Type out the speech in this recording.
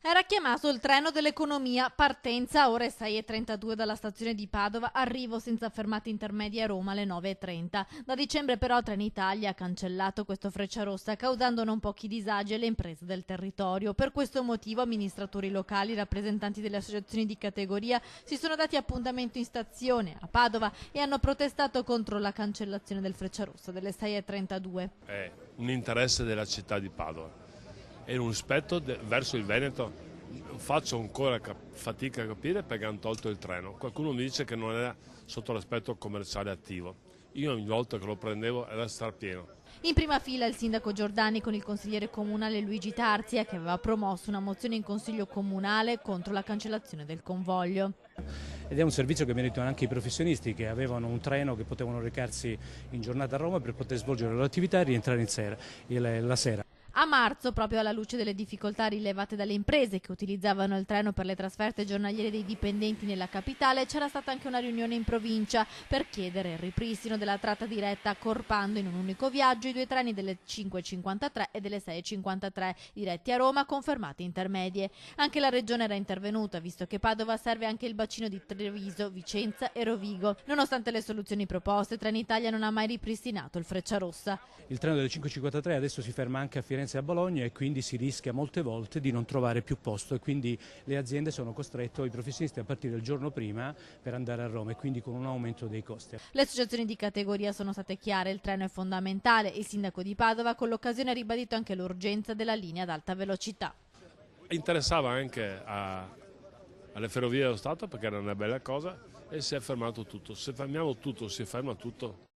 Era chiamato il treno dell'economia, partenza ore 6:32 dalla stazione di Padova, arrivo senza fermate intermedie a Roma alle 9:30. Da dicembre però Trenitalia ha cancellato questo Frecciarossa, causando non pochi disagi alle imprese del territorio. Per questo motivo amministratori locali, rappresentanti delle associazioni di categoria si sono dati appuntamento in stazione a Padova e hanno protestato contro la cancellazione del Frecciarossa delle 6:32. È un interesse della città di Padova e un rispetto verso il Veneto. Faccio ancora fatica a capire perché hanno tolto il treno. Qualcuno mi dice che non era sotto l'aspetto commerciale attivo. Io ogni volta che lo prendevo era strapieno. In prima fila il sindaco Giordani con il consigliere comunale Luigi Tarzia, che aveva promosso una mozione in consiglio comunale contro la cancellazione del convoglio. Ed è un servizio che meritano anche i professionisti che avevano un treno che potevano recarsi in giornata a Roma per poter svolgere le loro attività e rientrare la sera. A marzo, proprio alla luce delle difficoltà rilevate dalle imprese che utilizzavano il treno per le trasferte giornaliere dei dipendenti nella capitale, c'era stata anche una riunione in provincia per chiedere il ripristino della tratta diretta, accorpando in un unico viaggio i due treni delle 5:53 e delle 6:53 diretti a Roma con fermate intermedie. Anche la regione era intervenuta, visto che Padova serve anche il bacino di Treviso, Vicenza e Rovigo. Nonostante le soluzioni proposte, Trenitalia non ha mai ripristinato il Frecciarossa. Il treno delle 5:53 adesso si ferma anche a Firenze e a Bologna e quindi si rischia molte volte di non trovare più posto e quindi le aziende sono costrette, i professionisti, a partire il giorno prima per andare a Roma e quindi con un aumento dei costi. Le associazioni di categoria sono state chiare, il treno è fondamentale. Il sindaco di Padova con l'occasione ha ribadito anche l'urgenza della linea ad alta velocità. Interessava anche alle Ferrovie dello Stato perché era una bella cosa e si è fermato tutto. Se fermiamo tutto, si ferma tutto.